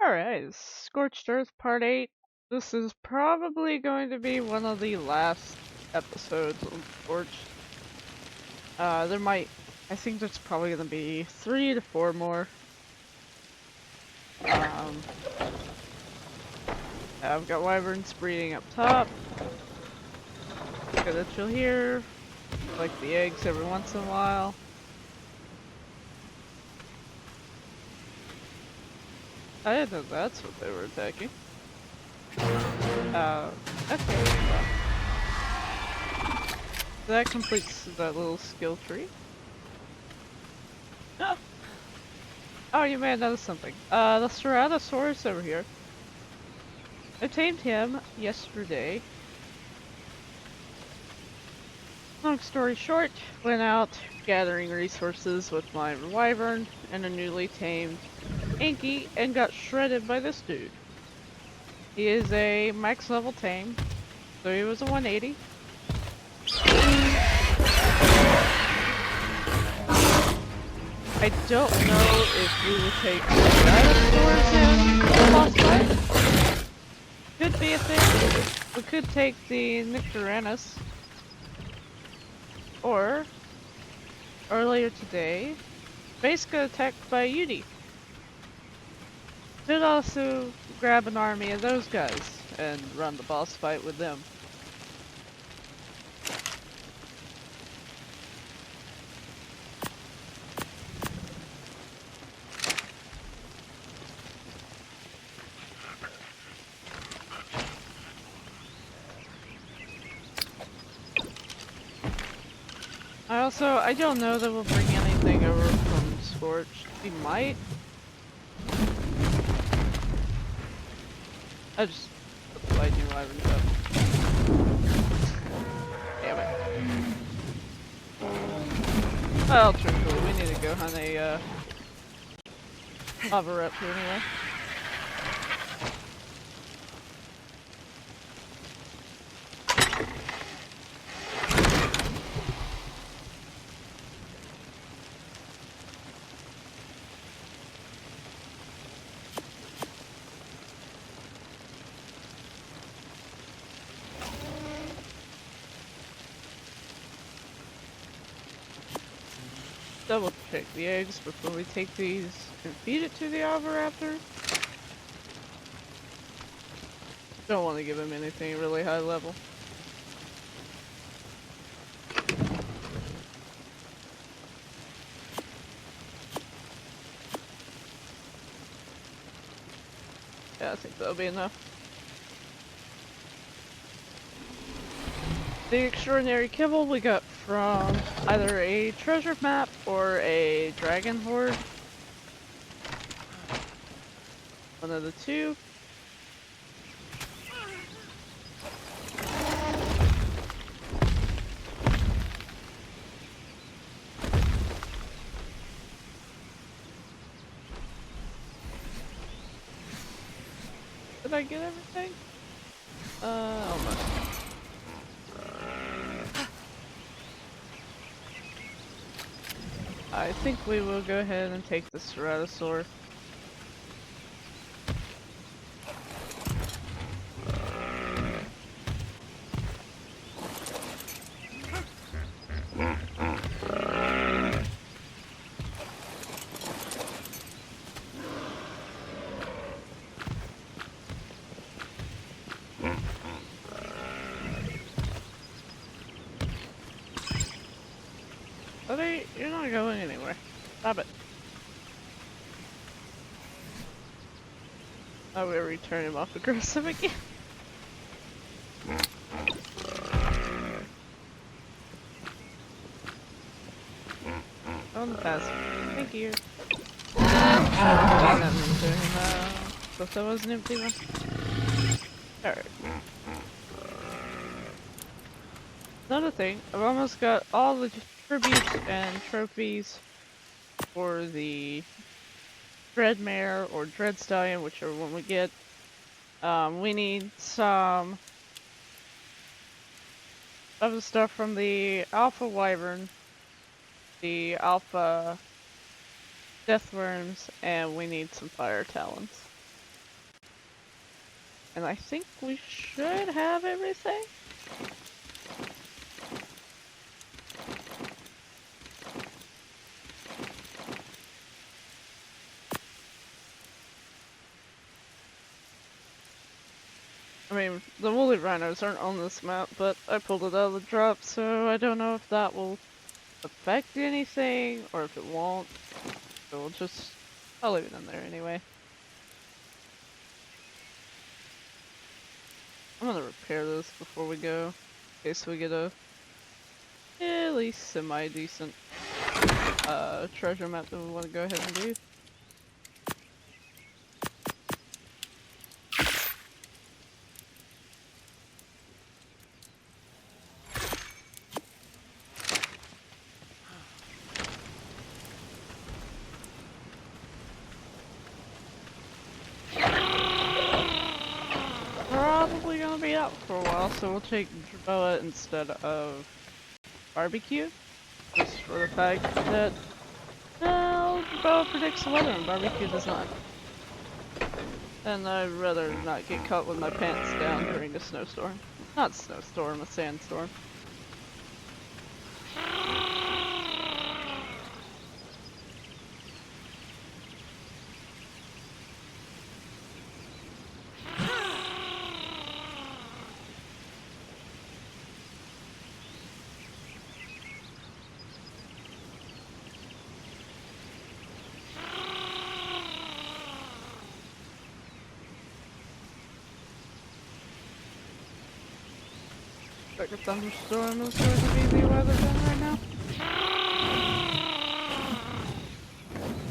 Alright, Scorched Earth Part 8. This is probably going to be one of the last episodes of Scorched. I think there's probably gonna be 3 to 4 more. Um, I've got wyverns breeding up top. Gonna chill here, like the eggs every once in a while. I didn't know that's what they were attacking. Okay, well. That completes that little skill tree. Oh, you may have noticed something. The Ceratosaurus over here. I tamed him yesterday. Long story short, went out gathering resources with my wyvern and a newly tamed Inky and got shredded by this dude. He is a max level tame, so he was a 180. I don't know if we will take Ceratosaurus in the boss fight. Could be a thing. We could take the Nycturanis. Or, earlier today, Base got attacked by Yudi. Could also grab an army of those guys and run the boss fight with them. I don't know that we'll bring anything over from Scorched. We might. I just put the lightning wyverns up. Damn it. Well, truthfully, we need to go hunt a lava raptor anyway. Double check the eggs before we take these and feed it to the Oviraptor. Don't want to give him anything really high level. Yeah, I think that'll be enough. The extraordinary kibble we got from either a treasure map or a dragon horde. One of the two. Did I get everything? Almost. I think we will go ahead and take the Ceratosaur. Buddy, you're not going anywhere. Stop it. Oh, we're returning him off aggressive again. On the pass. Thank you. So that was an empty one. Alright. Another thing, I've almost got all the tributes and trophies for the Dreadmare or DreadStallion, whichever one we get. We need some of the stuff from the Alpha Wyvern, the Alpha Deathworms, and we need some Fire Talons. And I think we should have everything. I mean, the woolly rhinos aren't on this map, but I pulled it out of the drop, so I don't know if that will affect anything or if it won't. So I'll leave it in there anyway. I'm gonna repair this before we go, in case we get a at least semi-decent treasure map that we want to go ahead and do. Probably gonna be out for a while, so we'll take Boa instead of barbecue. Just for the fact that, well, Boa predicts the weather and barbecue does not. And I'd rather not get caught with my pants down during a snowstorm. Not snowstorm, a sandstorm. Like a thunderstorm is going to be the weather then right now.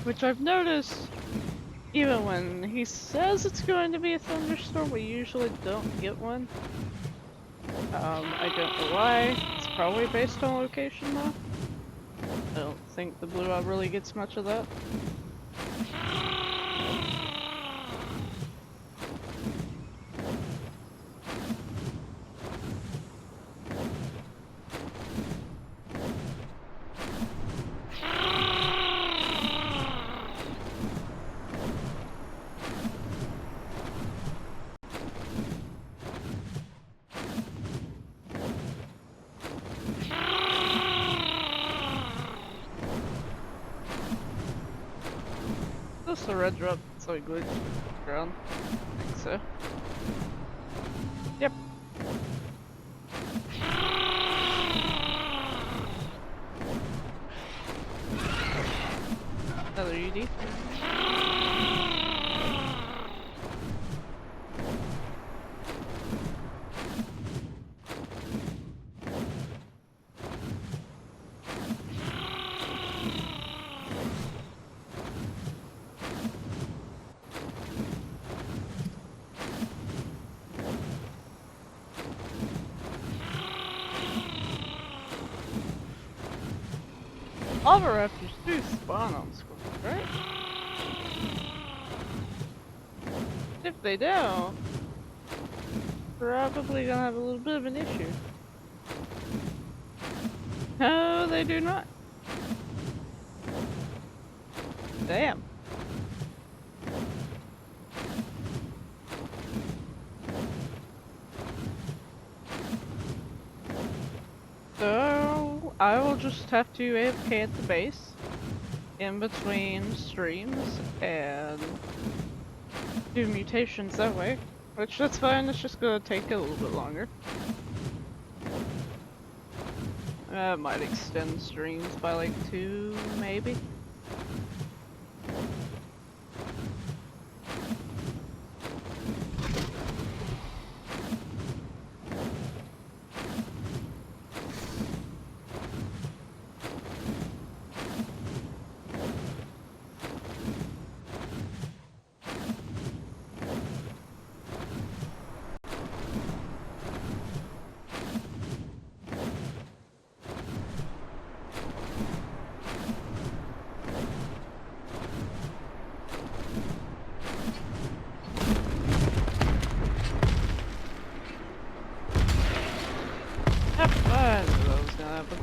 Which I've noticed, even when he says it's going to be a thunderstorm, we usually don't get one. I don't know why. It's probably based on location though. I don't think the Blue Eye really gets much of that. Just the red drop, so it glitched around. I think so. Yep. Another UD. Lava raptors do spawn on Scorched, right? If they don't, probably gonna have a little bit of an issue. No, they do not. Damn. So, I will just have to AFK at the base, in between streams, and do mutations that way. Which, that's fine, it's just gonna take a little bit longer. I might extend streams by like 2, maybe. I knew that was gonna happen.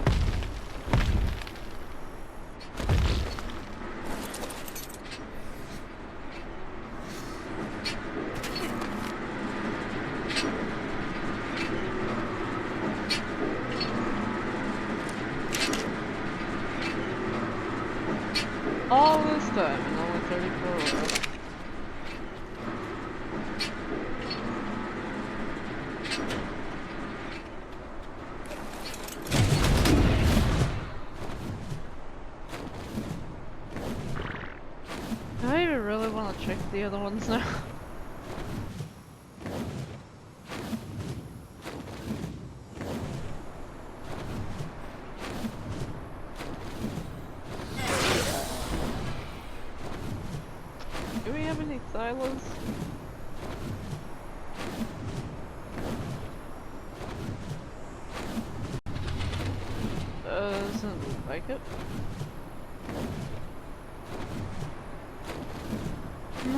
time and only 34 oil. Do I even really want to check the other ones now? Do we have any silos? Doesn't look like it.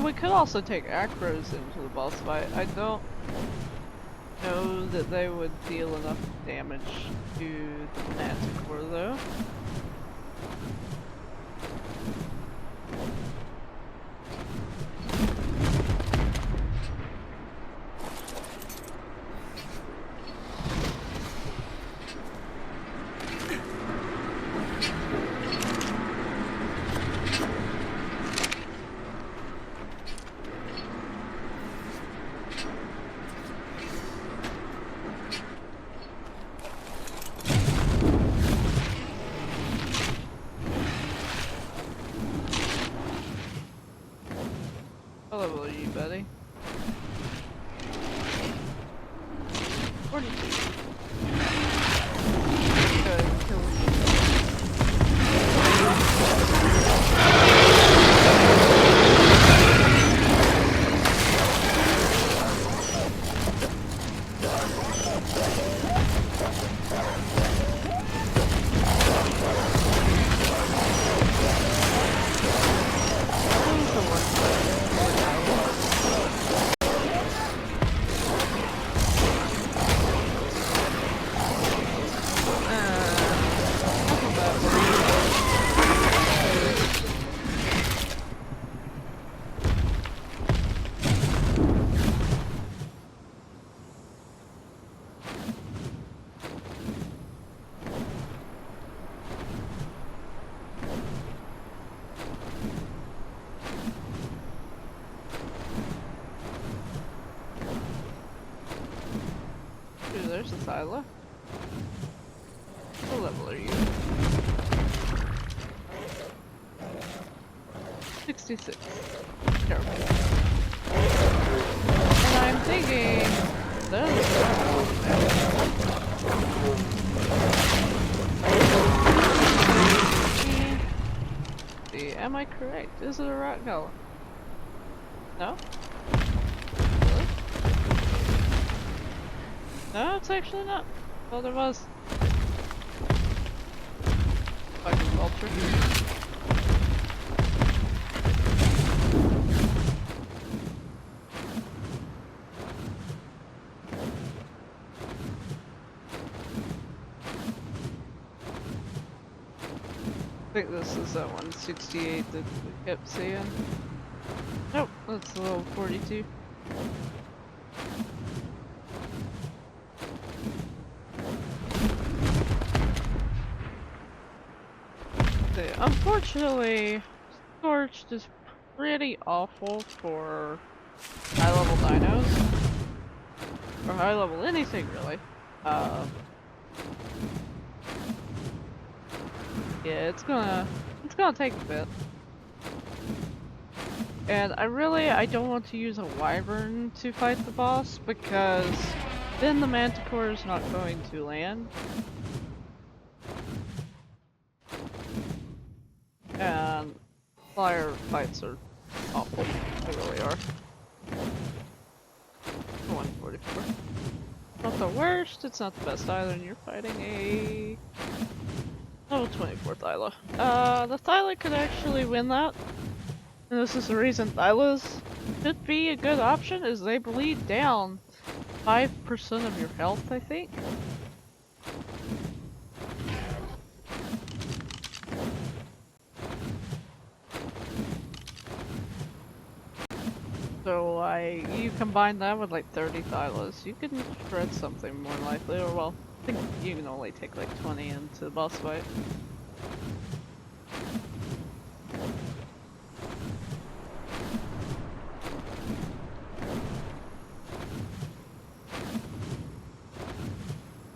We could also take acros into the boss fight. I don't know that they would deal enough damage to the Manticore though. How level are you, buddy? 42. Good, kill Ooh, there's a silo. What level are you? 66. Careful. And I'm thinking... See, am I correct? Is it a rock golem? No? Really? No, it's actually not. Well, there was. Fucking vulture. I think this is that 168 that we kept seeing. Nope, that's level 42. Okay, unfortunately, Scorched is pretty awful for high level dinos. Or high level anything really. Yeah, it's gonna take a bit. And I don't want to use a wyvern to fight the boss because then the Manticore is not going to land. And flyer fights are awful. They really are. 144. Not the worst, it's not the best either, and you're fighting a level 24 Thyla. The Thyla could actually win that. And this is the reason Thylas could be a good option, is they bleed down 5% of your health, I think. So you combine that with like 30 Thylas, you can shred something more likely, or well, I think you can only take like 20 into the boss fight.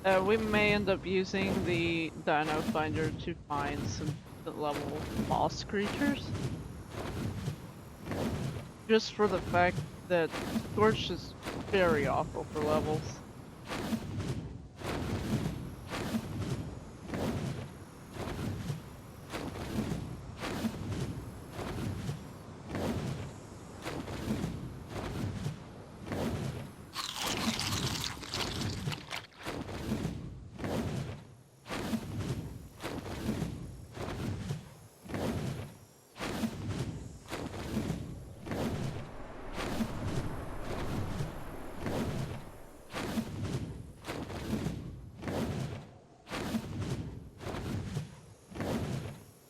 We may end up using the Dino Finder to find some level boss creatures. Just for the fact that Scorched is very awful for levels.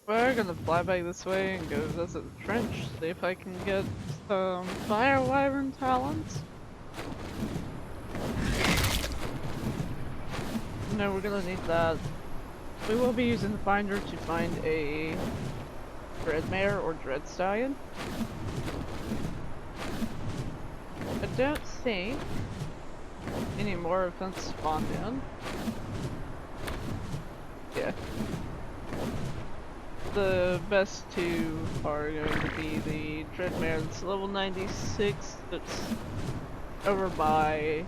We're gonna fly back this way and go visit the trench, see if I can get some fire wyvern talons. No, we're gonna need that. We will be using the finder to find a Dreadmare or DreadStallion. I don't think any more of them spawned in. Yeah. The best two are going to be the Dreadmare that's level 96, that's over by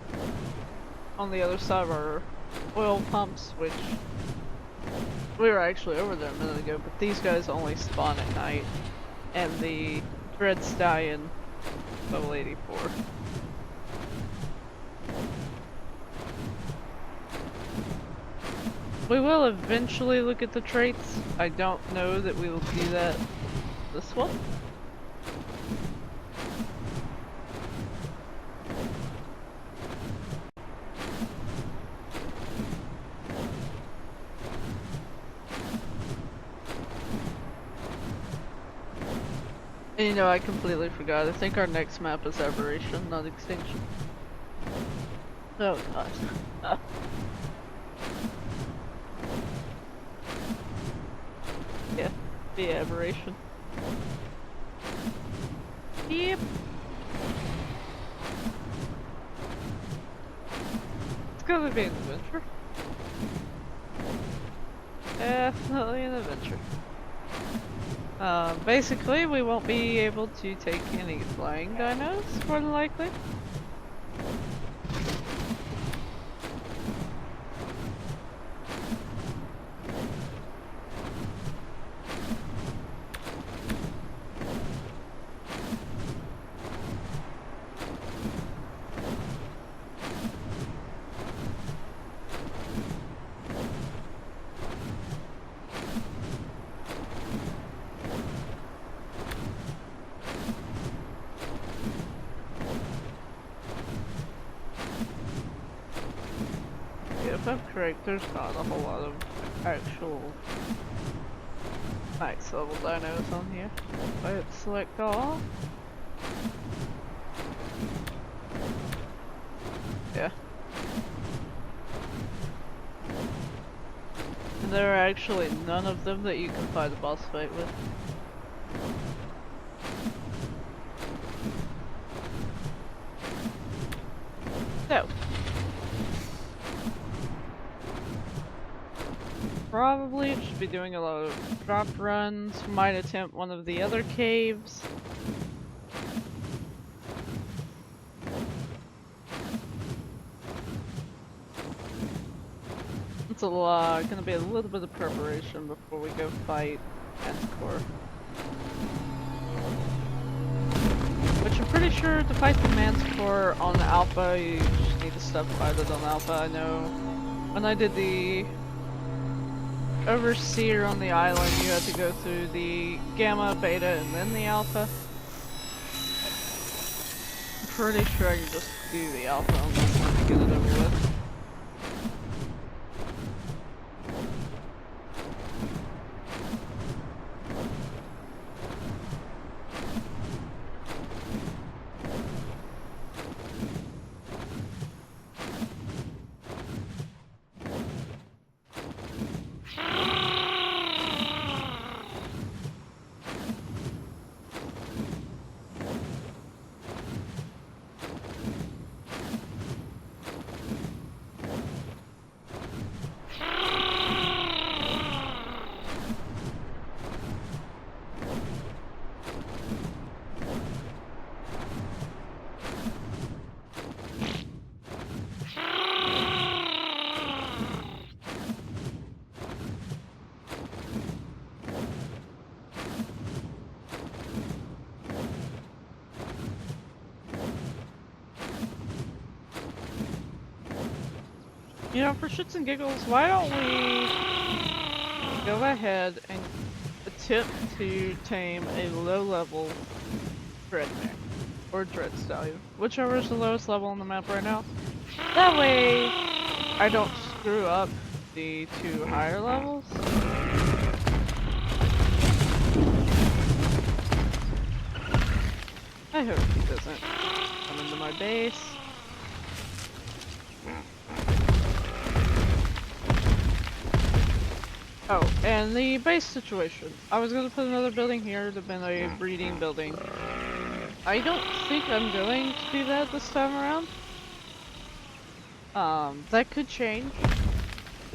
on the other side of our oil pumps, which we were actually over there a minute ago, but these guys only spawn at night, and the DreadStallion level 84. We will eventually look at the traits. I don't know that we will do that this one. And you know, I completely forgot. I think our next map is Aberration, not Extinction. Oh god. Yeah, the Aberration. Yep. It's gonna be an adventure. Definitely an adventure. Basically, we won't be able to take any flying dinos, more than likely. If I'm correct, there's not a whole lot of actual max level dinos on here. If I hit select all. Yeah. And there are actually none of them that you can fight a boss fight with. So. Probably should be doing a lot of drop runs, might attempt one of the other caves. It's gonna be a little bit of preparation before we go fight Manticore. Which I'm pretty sure to fight the Manticore on Alpha, you just need to step fight it on Alpha. I know when I did the Overseer on the island, you had to go through the Gamma, Beta, and then the Alpha. I'm pretty sure I can just do the Alpha on this one to get it over with. You know, for shits and giggles, why don't we go ahead and attempt to tame a low-level Dreadmare or DreadStallion, whichever is the lowest level on the map right now. That way, I don't screw up the 2 higher levels. I hope he doesn't come into my base. Oh, and the base situation. I was gonna put another building here to be a breeding building. I don't think I'm going to do that this time around. That could change.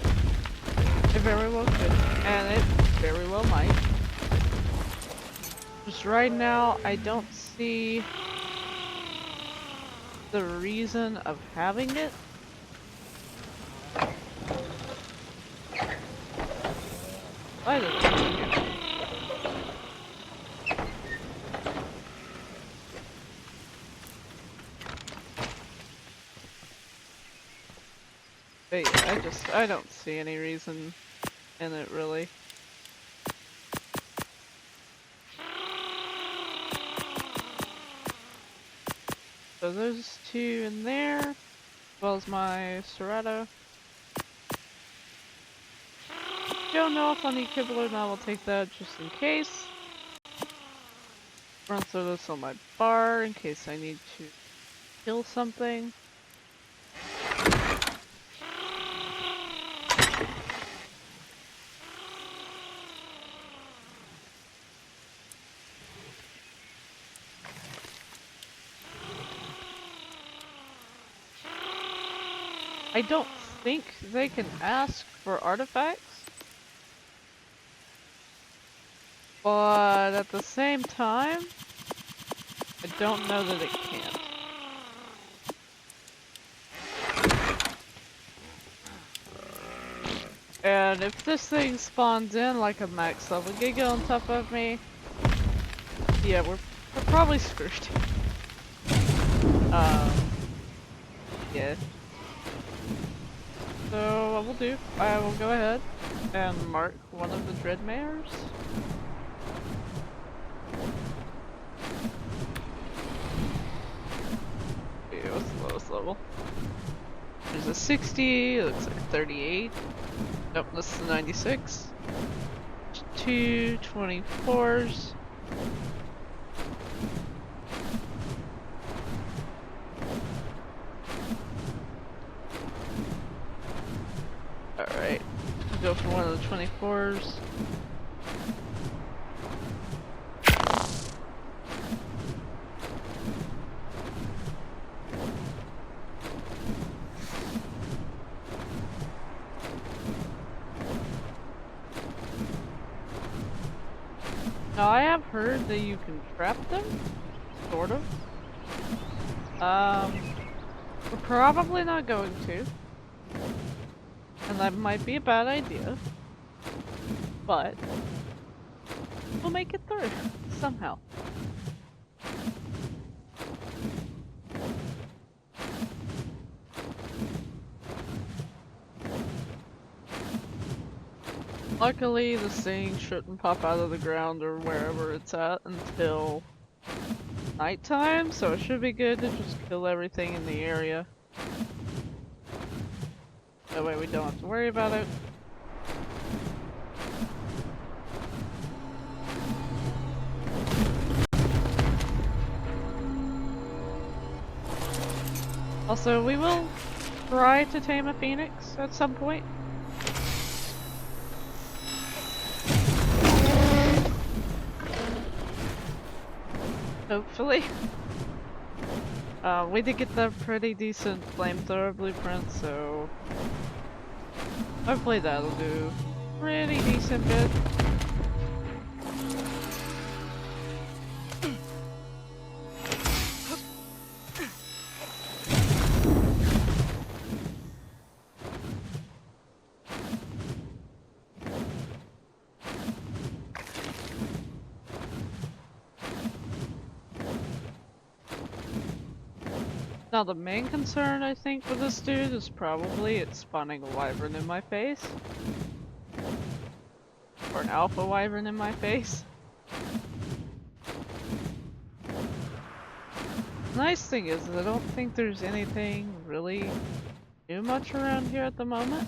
It very well could, and it very well might. Just right now, I don't see the reason of having it. Why did it do here? But yeah, I don't see any reason in it really. So those 2 in there, as well as my Serrato. Don't know if I need kibble or not, I'll take that just in case. Run through this on my bar in case I need to kill something. I don't think they can ask for artifacts. But at the same time, I don't know that it can. And if this thing spawns in like a max level Giga on top of me, yeah, we're probably screwed. Yeah. So what we'll do, I will go ahead and mark one of the Dreadmares. Okay, what's the lowest level? There's a 60, it looks like 38. Nope, this is a 96. 2 24s. Alright, go for one of the 24s. Now I have heard that you can trap them, sort of. We're probably not going to. And that might be a bad idea. But we'll make it through, somehow. Luckily, this thing shouldn't pop out of the ground or wherever it's at until nighttime, so it should be good to just kill everything in the area. That way we don't have to worry about it. Also, we will try to tame a phoenix at some point. Hopefully. We did get that pretty decent flamethrower blueprint, so hopefully that'll do pretty decent bit. Now the main concern I think with this dude is probably it's spawning a wyvern in my face. Or an alpha wyvern in my face. The nice thing is I don't think there's anything really too much around here at the moment.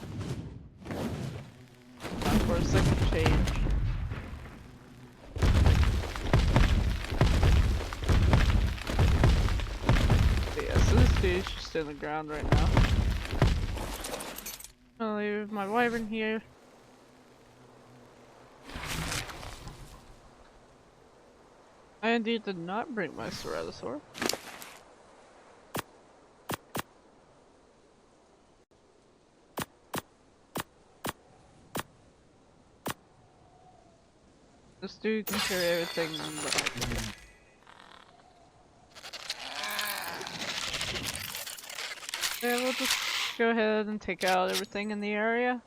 Of course that could change. But yeah, so this dude's just in the ground right now. I'll leave my wyvern here. I indeed did not bring my ceratosaur. This dude can carry everything but I can. Yeah, we'll just go ahead and take out everything in the area.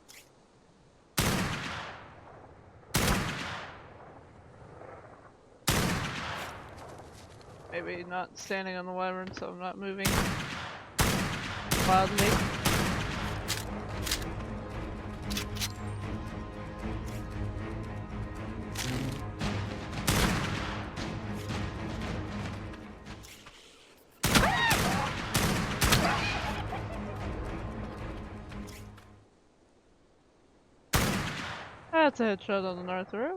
Maybe not standing on the wyvern so I'm not moving wildly. That's a headshot on the north row.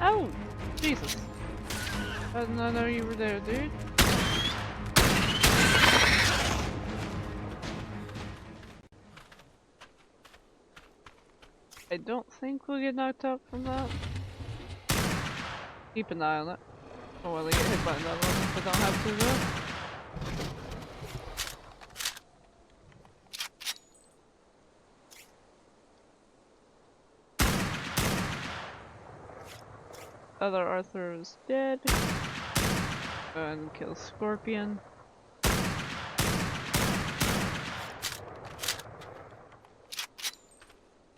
Oh! Jesus. I did not know you were there, dude. I don't think we'll get knocked out from that. Keep an eye on it. I don't want to get hit by another one if I don't have to though. Other Arthur is dead. Go ahead and kill Scorpion.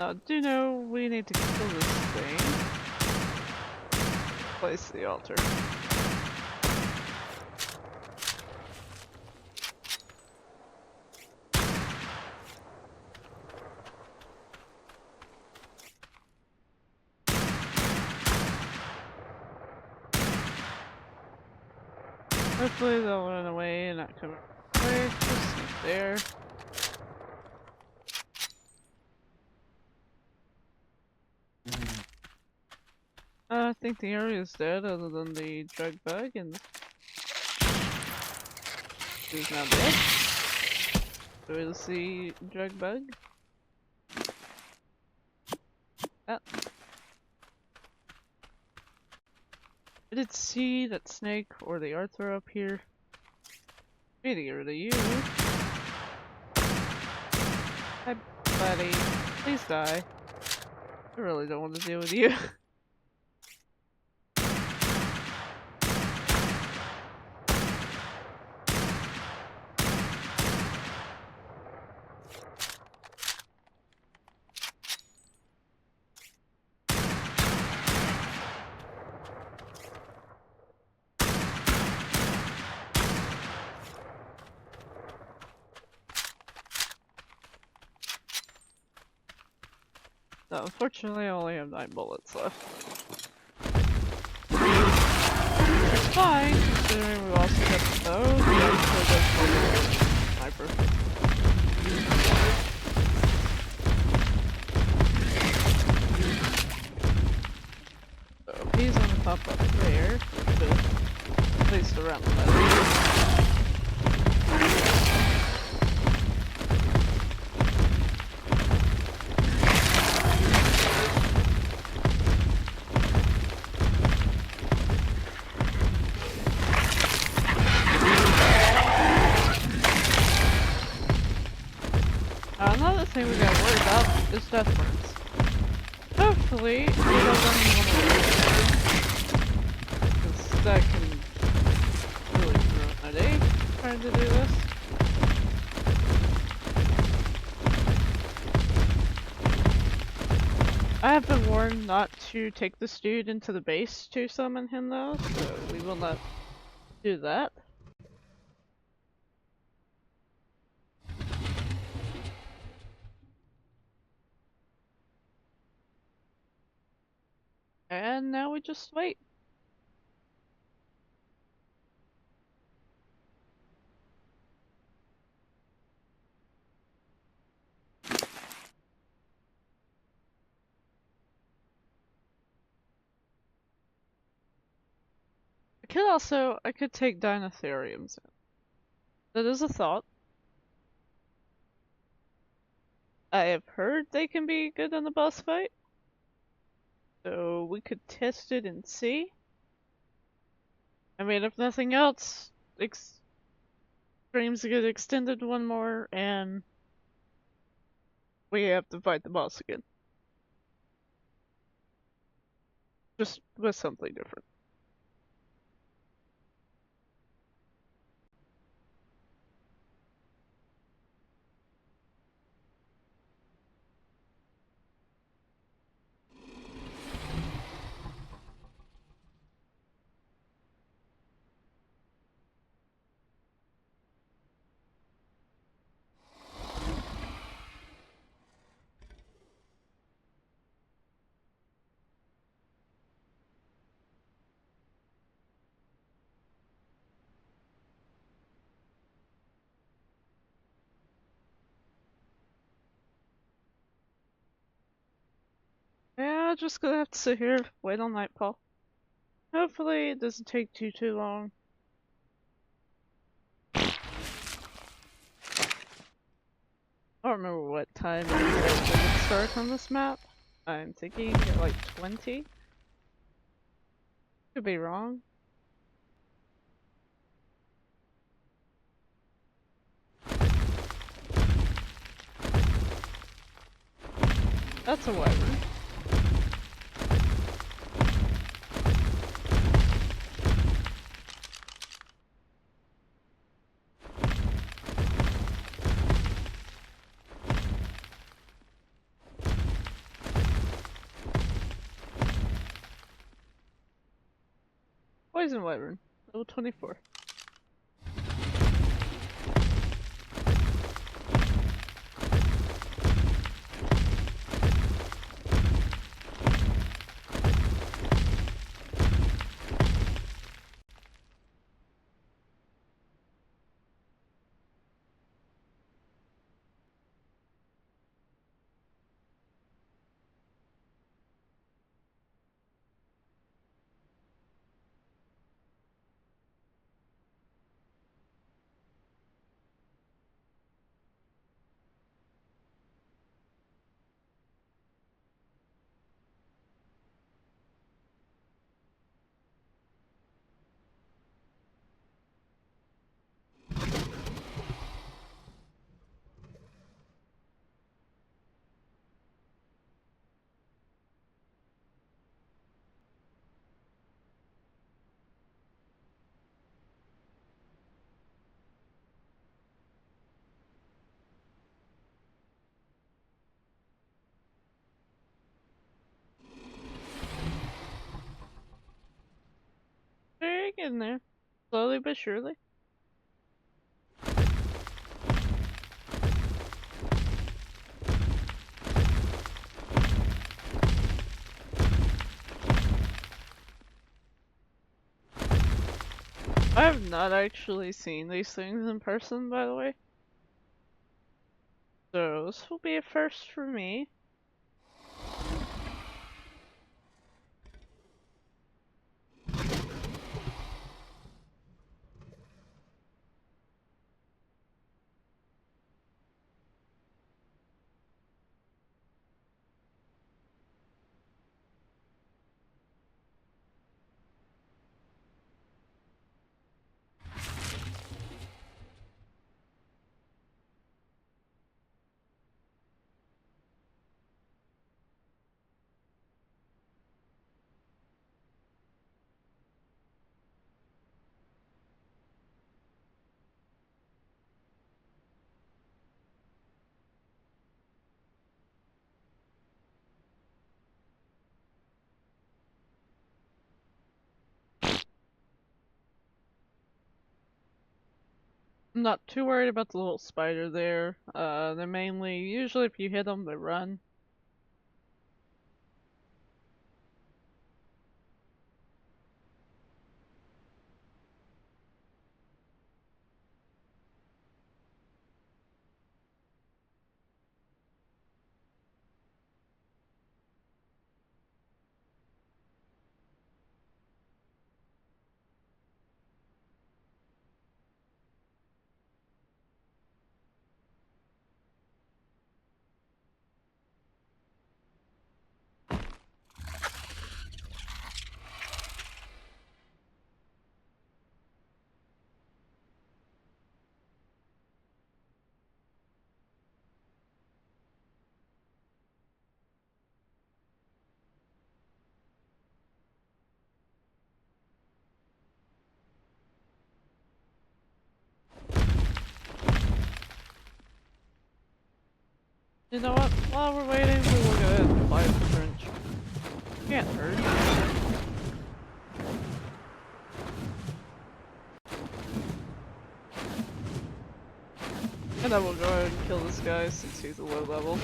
Now, do know we need to kill this thing. Place the altar. Hopefully they'll run away and not come away. Just sneak there. I think the area is dead other than the drug bug and he's now dead. So we'll see drug bug. Ah. I did see that snake or the Arthur up here. I need to get rid of you. Hi buddy. Please die. I really don't want to deal with you. No, unfortunately, I only have 9 bullets left. It's fine, considering we also got the bow. The also does sniper. So he's gonna pop up there, at least around the letter. thing we gotta worry about is death burns. Hopefully, it doesn't want to because that can really ruin my day trying to do this. I have been warned not to take this dude into the base to summon him though, so we will not do that. And now we just wait. I could take Dinotheriums in. That is a thought. I have heard they can be good in the boss fight. So we could test it and see. I mean, if nothing else, streams get extended one more and we have to fight the boss again. Just with something different. Yeah, just gonna have to sit here, wait on nightfall. Hopefully it doesn't take too long. I don't remember what time it would start on this map. I'm thinking at like 20. Could be wrong. That's a wyvern. Poison wyvern. Level 24. They're getting there. Slowly but surely. I have not actually seen these things in person, by the way. So this will be a first for me. I'm not too worried about the little spider there. They're mainly, usually if you hit them, they run. You know what? While we're waiting, we will go ahead and apply the trench. Can't hurt. And then we'll go ahead and kill this guy since he's a low level.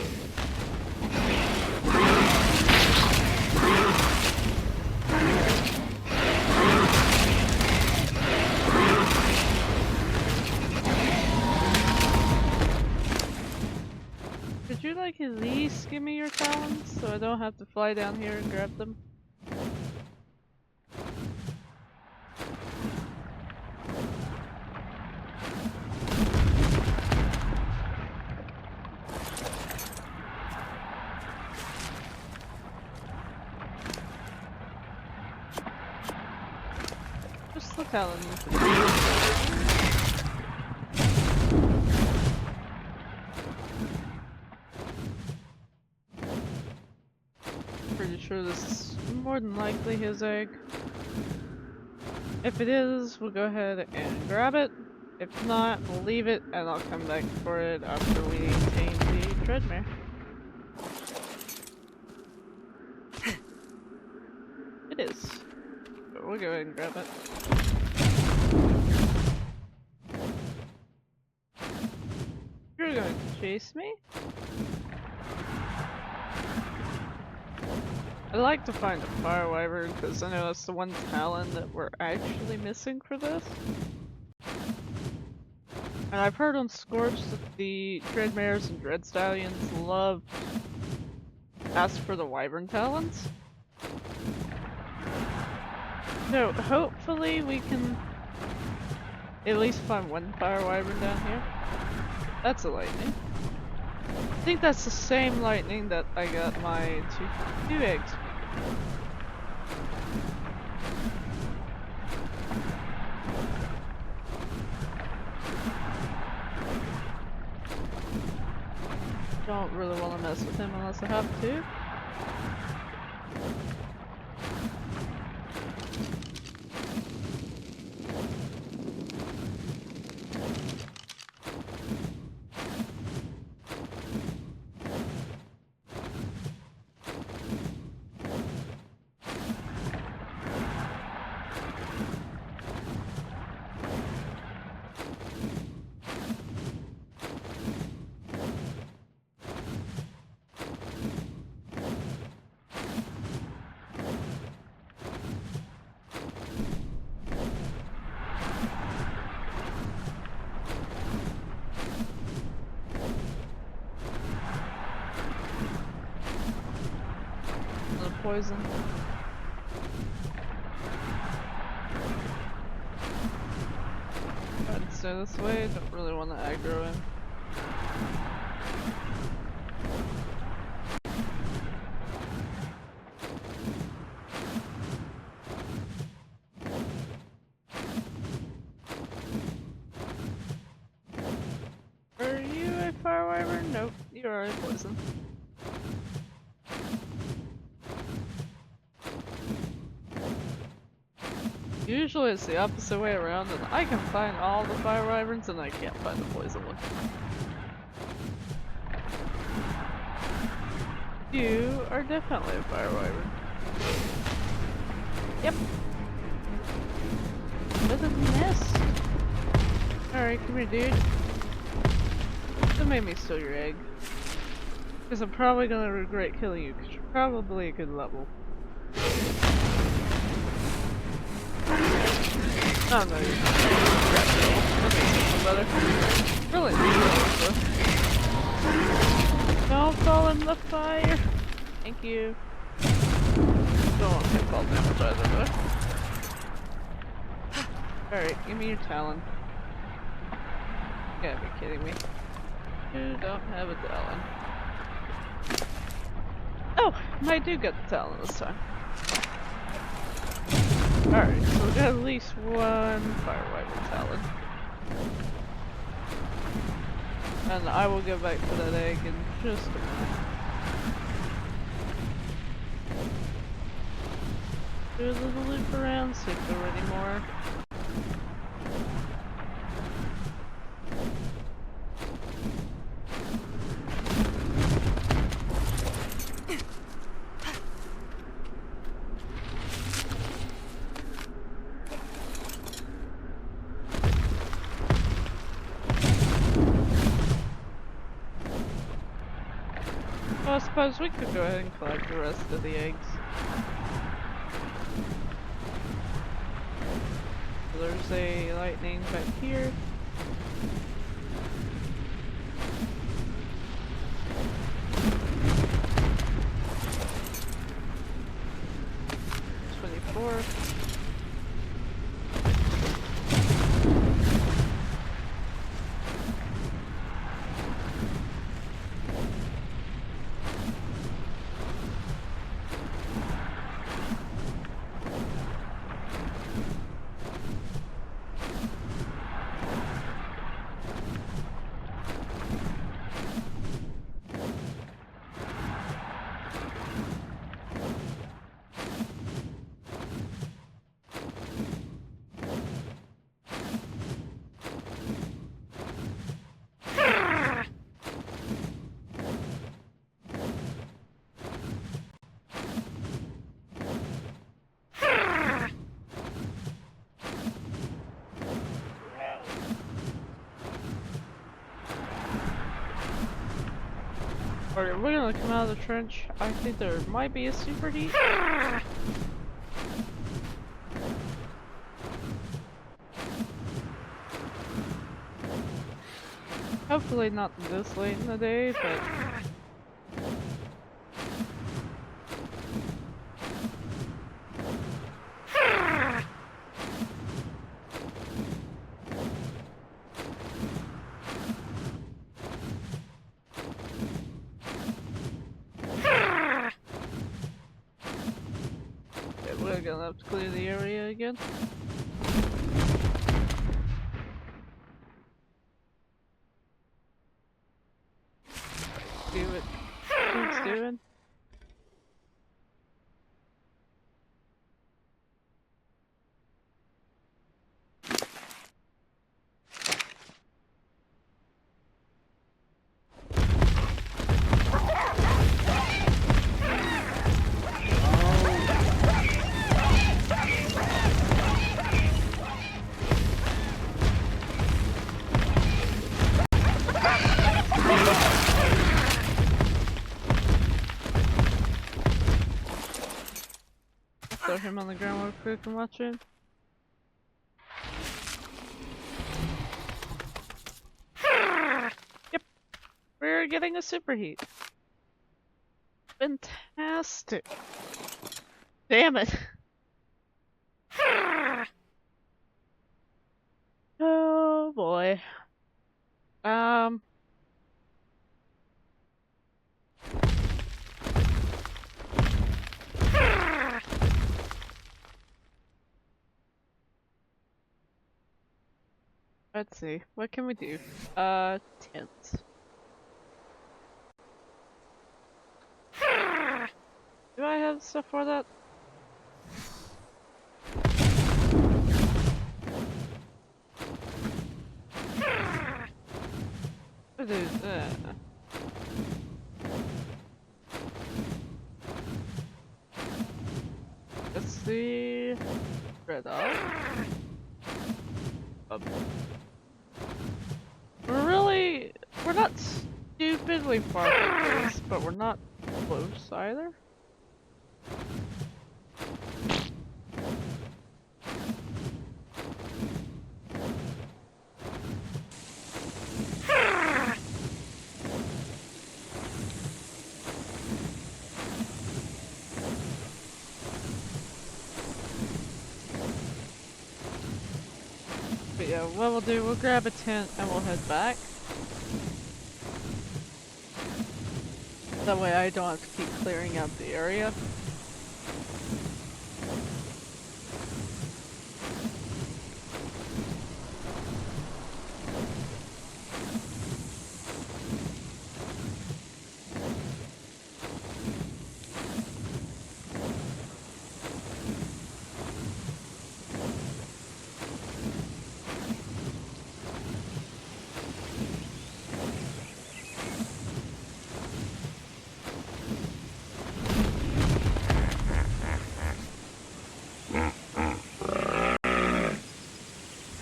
Could you like at least give me your talons so I don't have to fly down here and grab them? Just the talons. Pretty sure this is more than likely his egg. If it is, we'll go ahead and grab it. If not, we'll leave it and I'll come back for it after we tame the Dreadmare. It is. But we'll go ahead and grab it. You're going to chase me? I'd like to find a fire wyvern because I know that's the one talon that we're actually missing for this. And I've heard on Scorched that the Dreadmares and DreadStallions love ask for the wyvern talons. So hopefully we can at least find one fire wyvern down here. That's a lightning. I think that's the same lightning that I got my two eggs. Don't really want to mess with him unless I have to. Poison. I'd stay this way, don't really want to aggro him. Are you a fire wyvern? Nope, you are a poison. Usually it's the opposite way around, and I can find all the fire wyverns and I can't find the poison one. You are definitely a fire wyvern. Yep. With a mist. Alright, come here, dude. Don't make me steal your egg. Because I'm probably gonna regret killing you, because you're probably a good level. Oh no, you're not. That makes me feel better. Really? Don't fall in the fire! Thank you. Don't want to take fall damage either, though. Alright, give me your talon. You gotta be kidding me. You don't have a talon. Oh! I do get the talon this time. Alright, so we got at least one fire wyvern talon. And I will get back to that egg in just a minute. Do a little loop around, see if there are any more. Well, I suppose we could go ahead and collect the rest of the eggs. So there's a lightning back here. Alright, we're gonna come out of the trench. I think there might be a super heat. Hopefully not this late in the day, but... we're gonna have to clear the area again. Do what it's doing. Throw him on the ground real quick and watch him. Yep, we're getting a superheat. Fantastic. Damn it. Oh boy. Let's see, what can we do? Tents. Do I have stuff for that? What is that? Let's see. Red off. admittedly far from base, but we're not close either. But yeah, what we'll do, we'll grab a tent and we'll head back. That way I don't have to keep clearing out the area.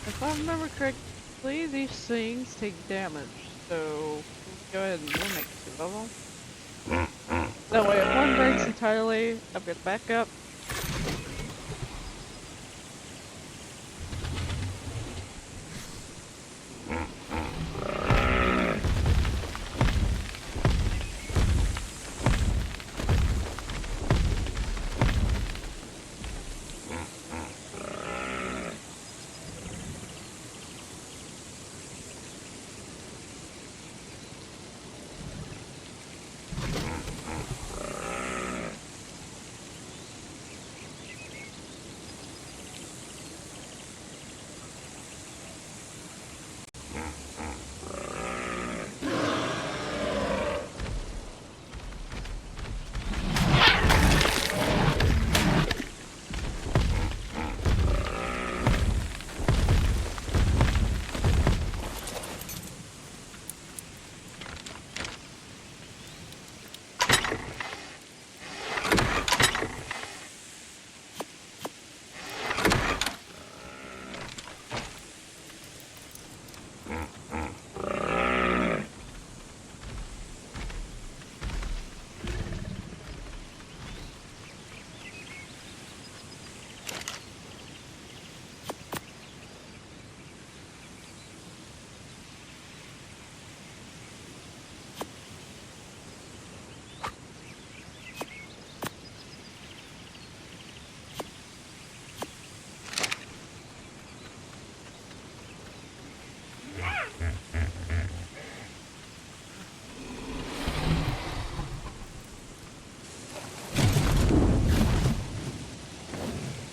If I remember correctly, these things take damage, so we'll go ahead and we'll make 2 of them. That way if one breaks entirely, I've got backup.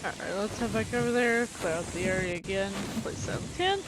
Alright, let's head back over there, clear out the area again, place down the tent.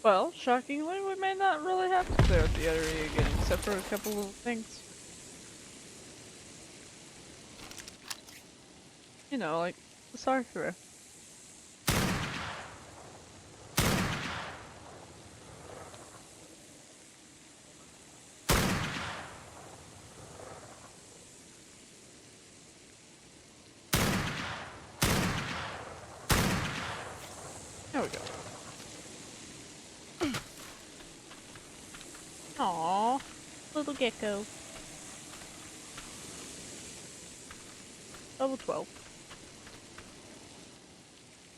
Well, shockingly, we may not really have to clear out the area again, except for a couple little things. You know, like the Sakura. gecko. Level 12.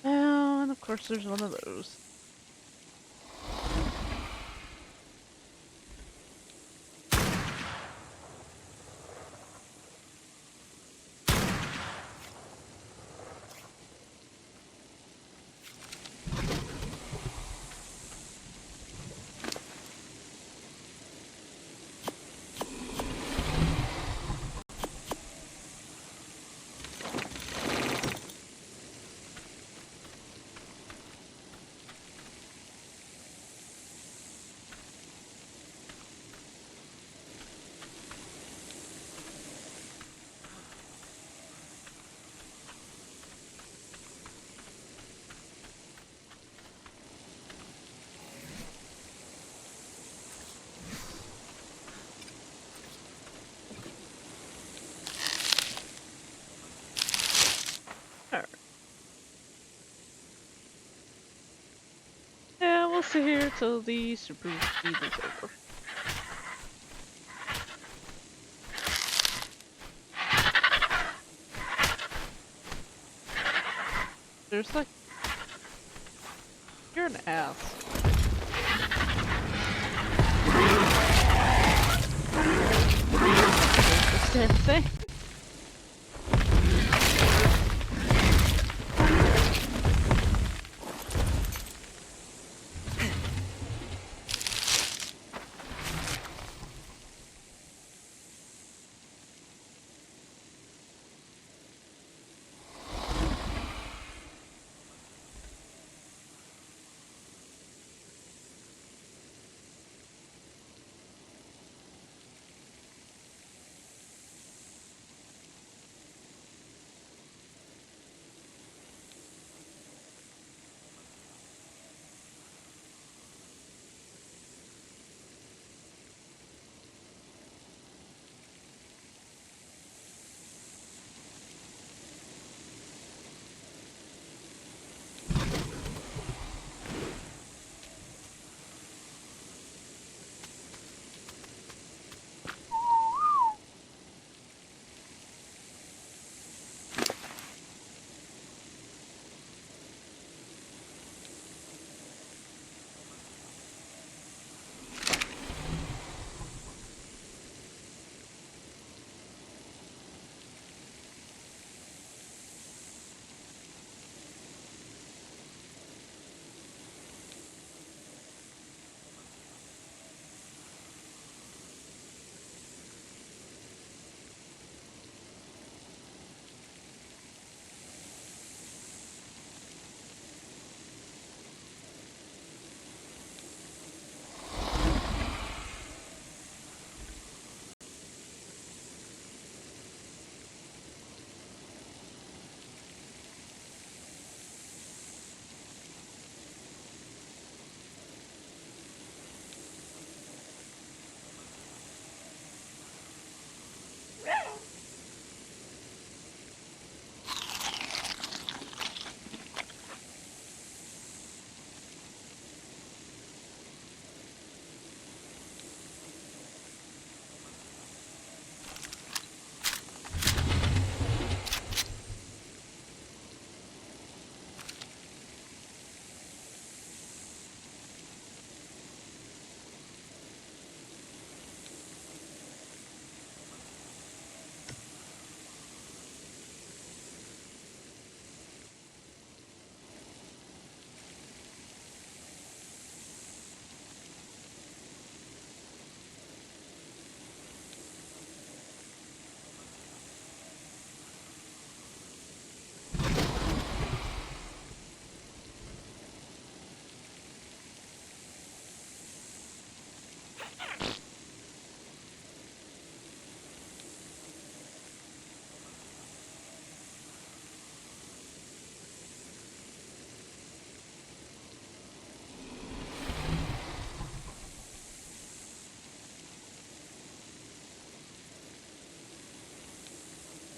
Oh, and of course there's one of those. Alright. Yeah, we'll sit here till the super speed is over. There's like... You're an ass. This damn thing.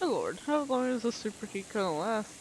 Oh lord, how long is this super heat gonna last?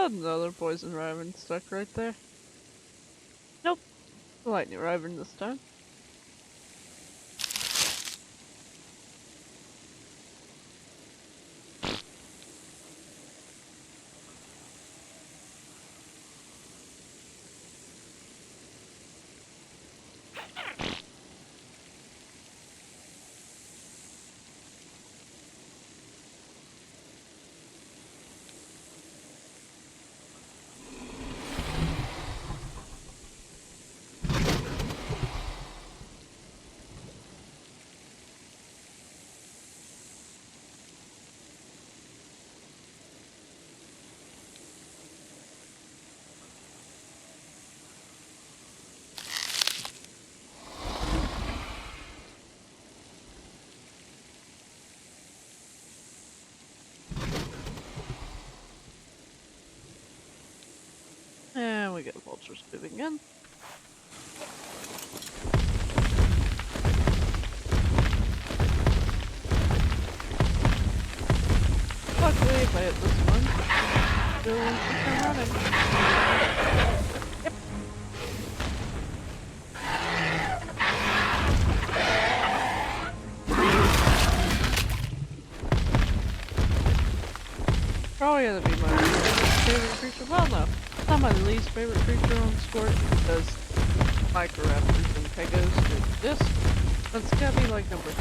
Another poison wyvern stuck right there. Nope, lightning wyvern this time. And we get vultures moving in. Luckily, if I hit this one, still keep them running. Yep. Probably gonna be my favorite creature. Well, no, it's not my least favorite creature on Scorched because Microraptors and Pegos do exist, but it's gotta be like number 2.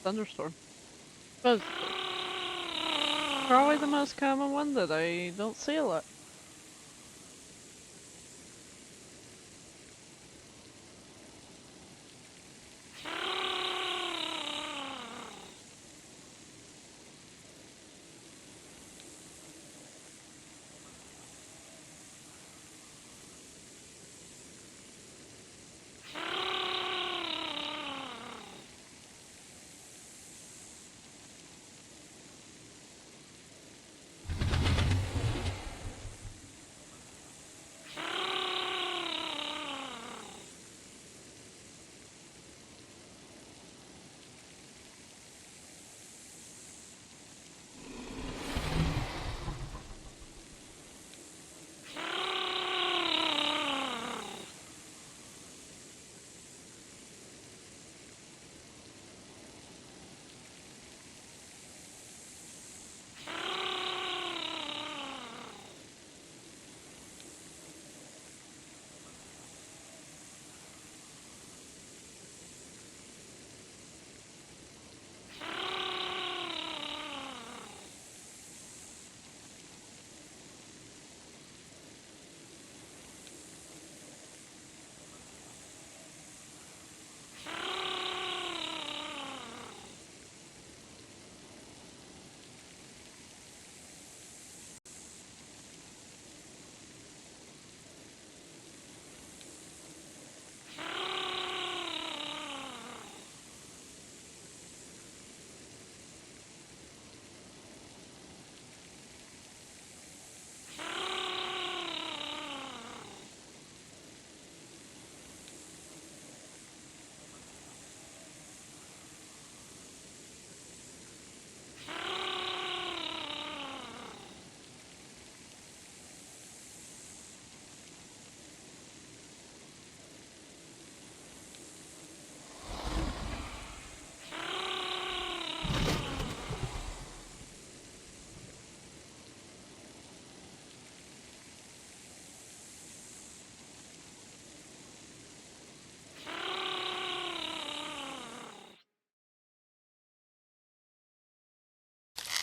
Thunderstorm. Supposedly. Probably the most common one that I don't see a lot.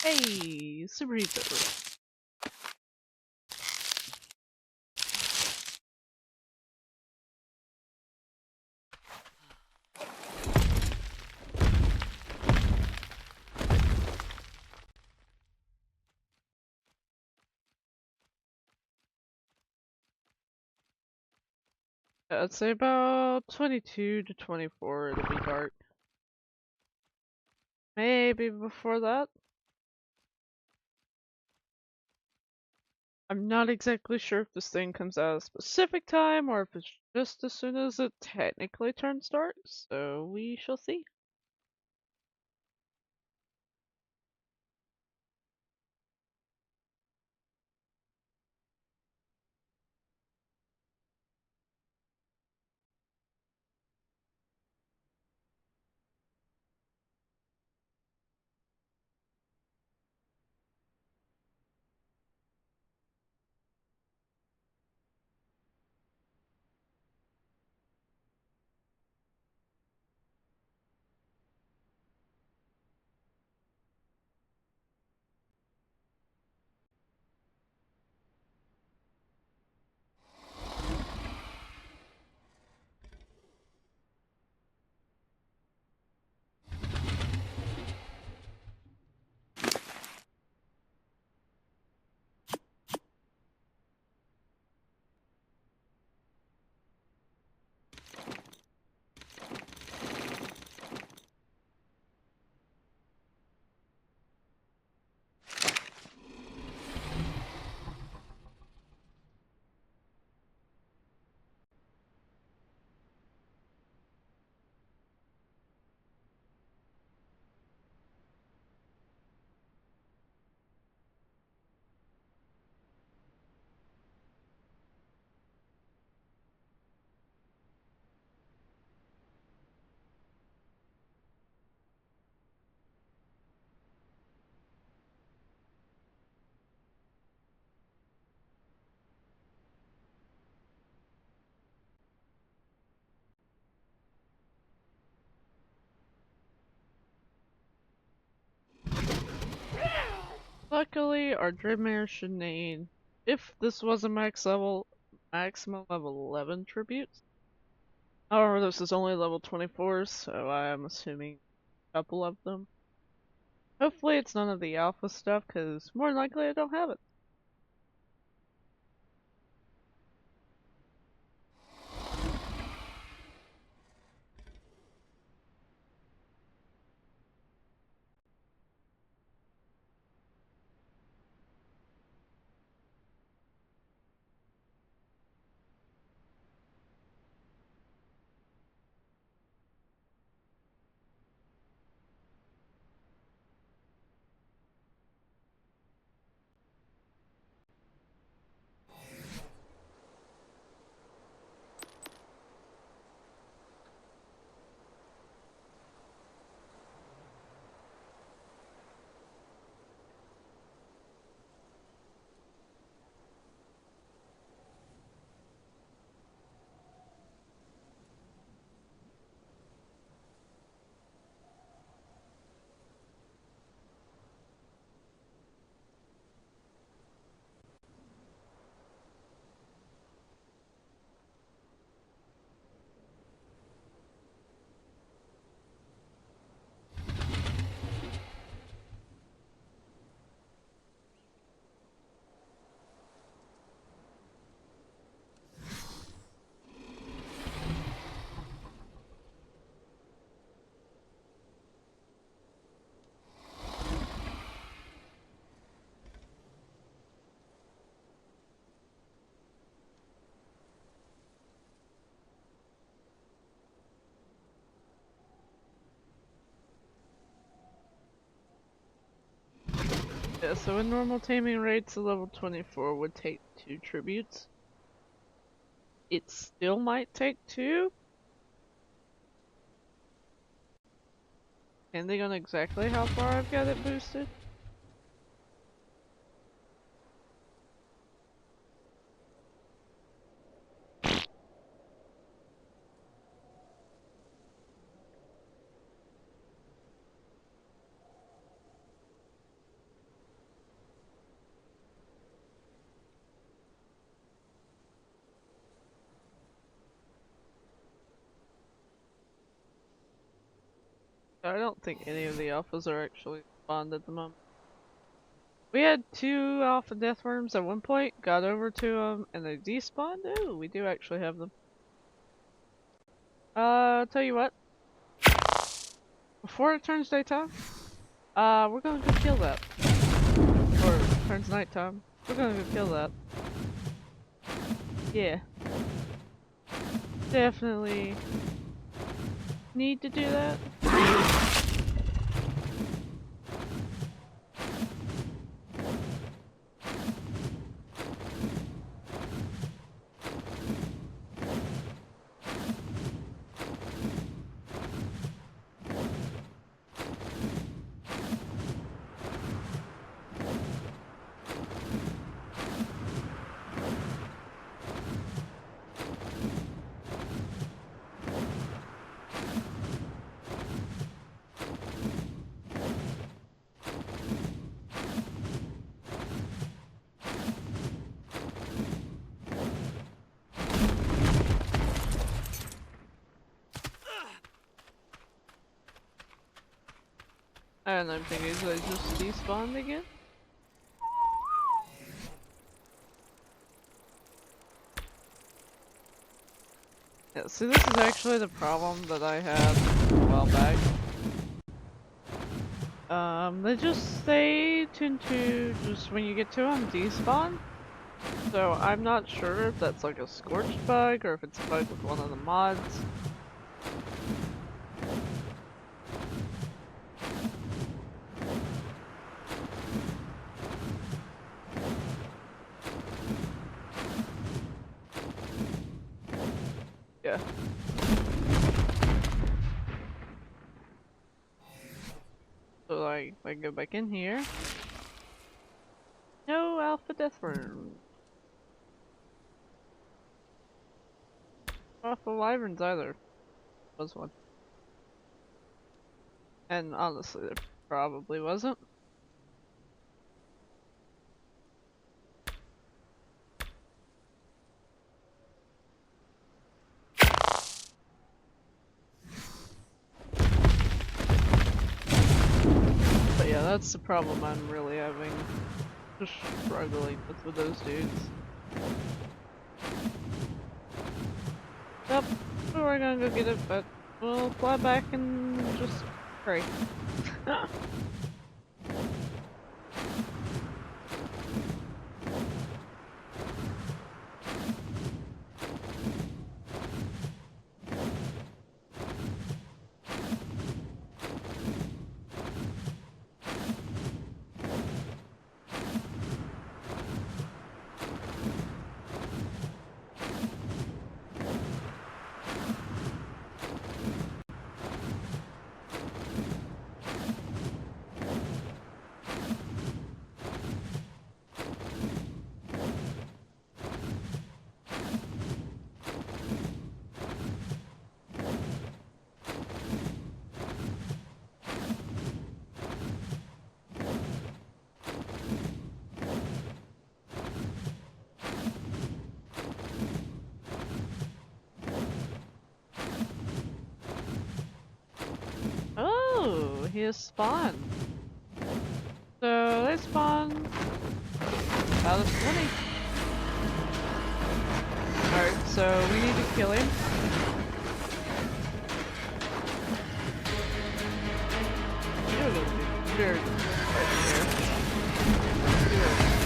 Hey, Superhero. I'd say about 22 to 24 it'll be dark. Maybe before that. I'm not exactly sure if this thing comes out at a specific time or if it's just as soon as it technically turns dark, so we shall see. Luckily, our Dreadmare should need, if this was a maximum level 11 tributes. However, this is only level 24, so I'm assuming a couple of them. Hopefully it's none of the alpha stuff, because more than likely I don't have it. Yeah, so in normal taming rates, a level 24 would take 2 tributes. It still might take 2, depending on exactly how far I've got it boosted. I don't think any of the alphas are actually spawned at the moment. We had 2 alpha deathworms at one point, got over to them, and they despawned. Oh, we do actually have them. Tell you what. Before it turns daytime, we're gonna go kill that. Or it turns nighttime. We're gonna go kill that. Yeah. Definitely need to do that. And I'm thinking, I just despawned again? Yeah, see, this is actually the problem that I had a while back. They tend to just, when you get to them, despawn. So I'm not sure if that's like a Scorched bug or if it's a bug with one of the mods. Yeah. So like, if I go back in here. No alpha death rune. Alpha wyverns either. Was one. And honestly, there probably wasn't. But yeah, that's the problem I'm really having. Just struggling with those dudes. Yep, we're gonna go get it, but we'll fly back and just pray. Oh, he has spawned. So they spawn out of 20. Alright, so we need to kill him. You're a little bit very right here.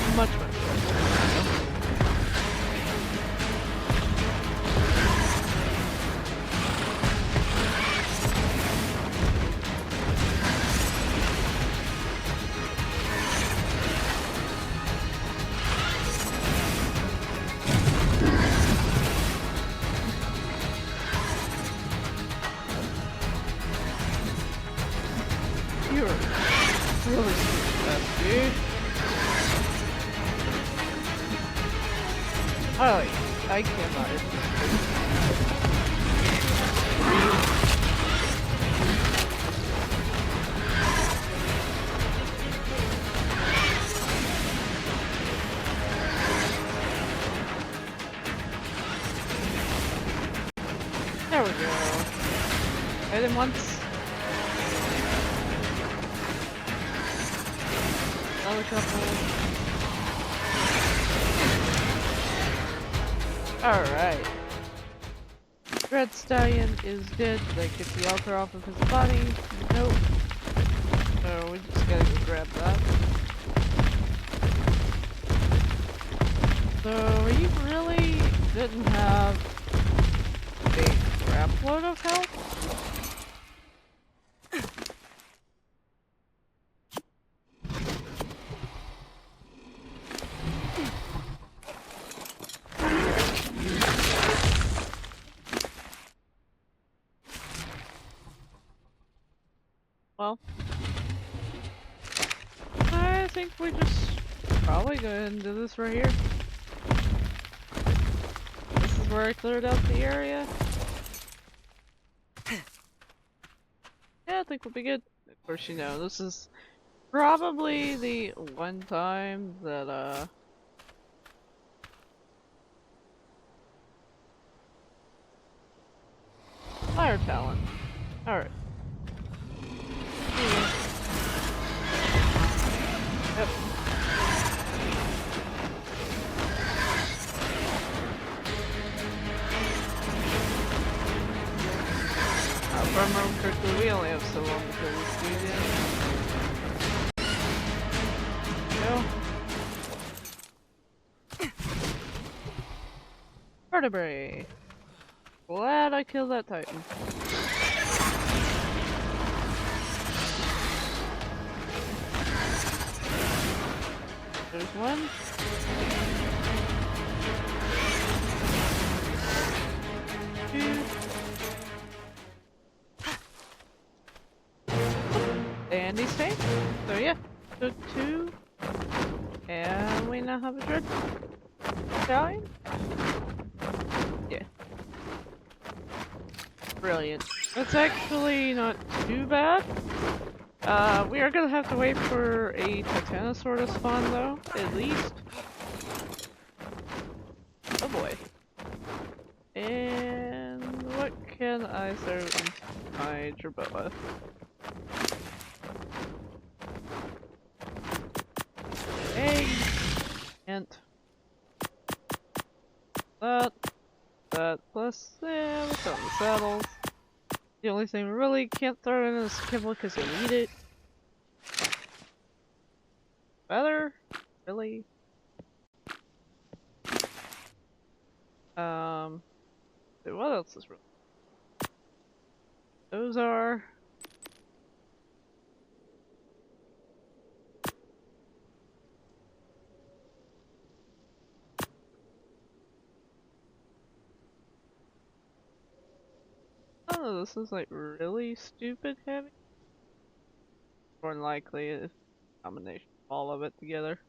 You're much better. You're really stupid, dude. Oh, I cannot. There we go. Hit him once. Another couple. Alright. DreadStallion is dead. Did I get the altar off of his body? Nope. So we just gotta go grab that. So he really didn't have a crap load of health. Well, I think we just probably go ahead and do this right here. This is where I cleared out the area. Yeah, I think we'll be good. Of course, you know, this is probably the one time that, fire talent. Alright. Yep. If I remember correctly, we only have so long to kill this dude in. Go. Vertebrae. Glad I killed that Titan. There's one. Two. And he's safe. So yeah, took two. And we now have a DreadStallion. Yeah. Brilliant. That's actually not too bad. We are gonna have to wait for a Titanosaur to spawn though, at least. Oh boy. And what can I throw into my Jerboa? Egg. Ant. That, plus, yeah, we'll throw in the saddles. The only thing we really can't throw in is kibble because you'll eat it. Feather? Really? So what else is really? Those are... Oh, this is like really stupid heavy. More than likely, a combination of all of it together.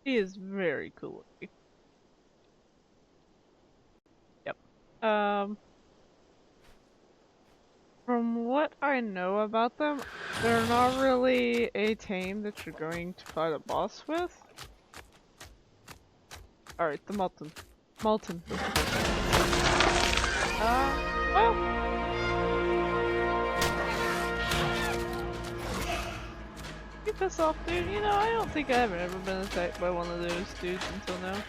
He is very cool looking. Yep. From what I know about them, they're not really a tame that you're going to fight a boss with. Alright, the Molten. Molten. Well. You piss off, dude. You know, I don't think I've ever been attacked by one of those dudes until now.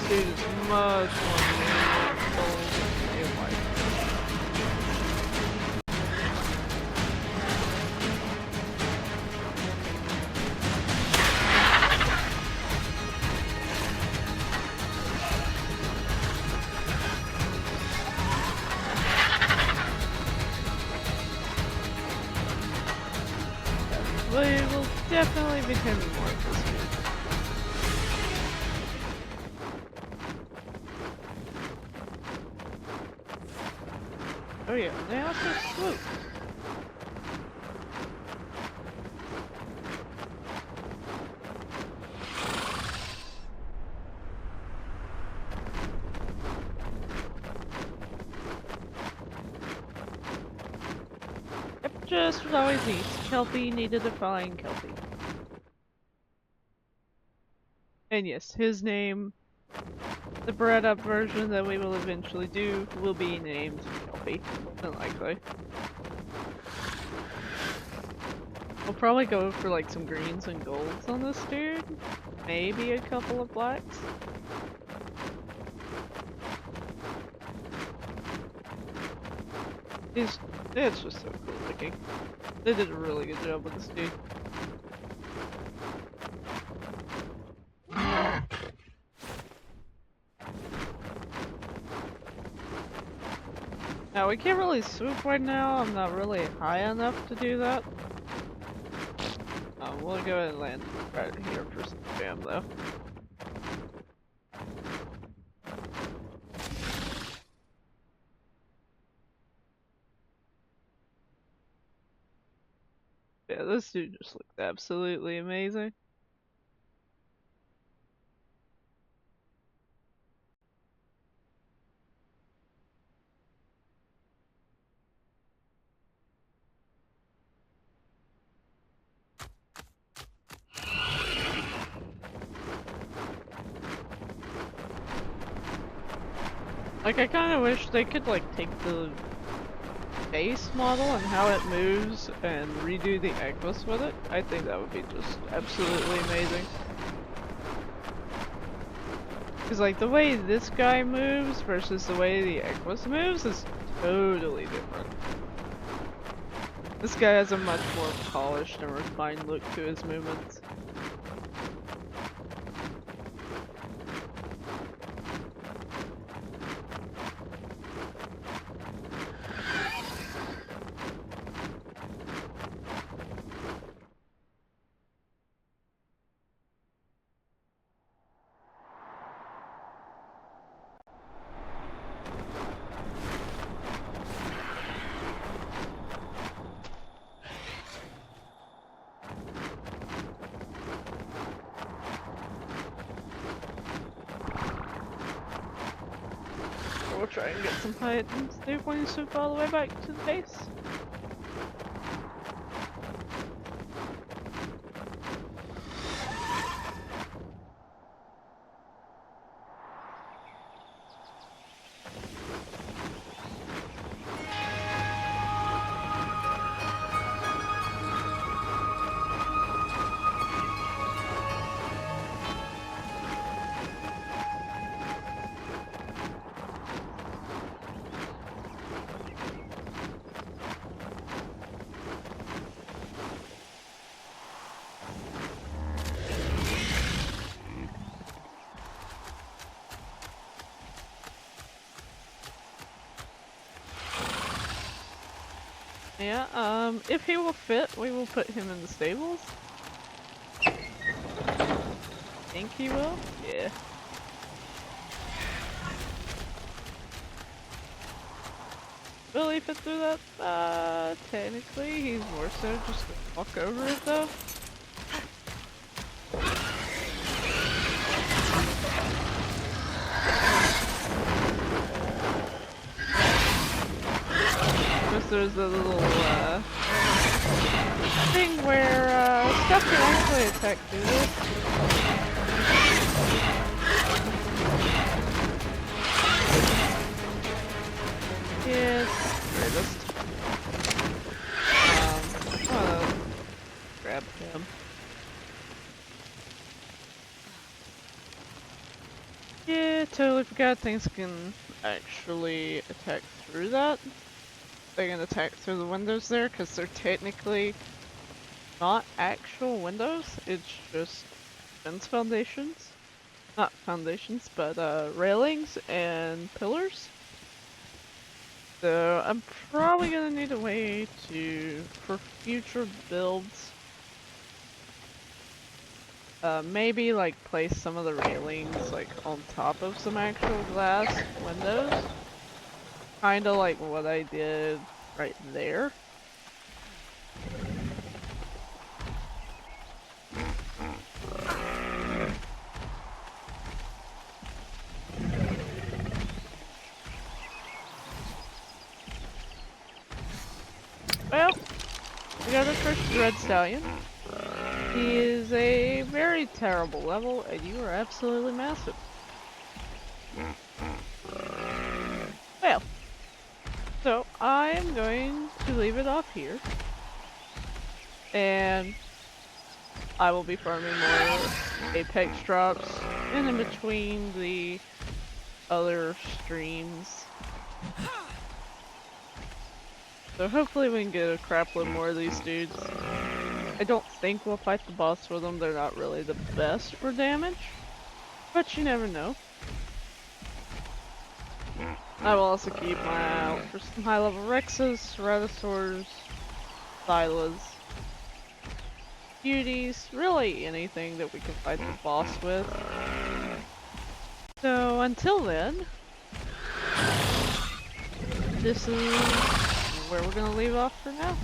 Dude, it's much more meaningful in life. we will definitely be taming more of this dude. Oh yeah, they also swoop. Yep, just what always needs. Kelpie needed a flying Kelpie. And yes, his name, the bred up version that we will eventually do, will be named Kelpie, more than likely. We'll probably go for like some greens and golds on this dude. Maybe a couple of blacks. It's just so cool looking. They did a really good job with this dude. Now we can't really swoop right now. I'm not really high enough to do that. We'll go ahead and land right here for some jam though. Yeah, this dude just looked absolutely amazing. Like, I kinda wish they could, like, take the base model and how it moves and redo the Equus with it. I think that would be just absolutely amazing. Because, like, the way this guy moves versus the way the Equus moves is totally different. This guy has a much more polished and refined look to his movements. We'll try and get some height instead of going to swoop all the way back to the base. Yeah, if he will fit, we will put him in the stables. Think he will? Yeah. Will he fit through that? Technically, he's more so just to walk over it though. Because there's a little, thing where, stuff can actually attack through this. Yes, greatest. Grab him. Yeah, totally forgot things can actually attack through that. They can attack through the windows there because they're technically not actual windows. It's just fence foundations. Not foundations, but railings and pillars. So I'm probably gonna need a way to, for future builds, Maybe like place some of the railings like on top of some actual glass windows. Kinda like what I did right there. Well, we got our first DreadStallion. He is a very terrible level, and you are absolutely massive. Well, so I am going to leave it off here, and I will be farming more Apex drops and in between the other streams. So hopefully we can get a crap load more of these dudes. I don't think we'll fight the boss with them, they're not really the best for damage, but you never know. I will also keep my eye out for some high level Rexes, Ceratosaurs, Xylas, Beauties, really anything that we can fight the boss with. So until then, this is where we're gonna leave off for now.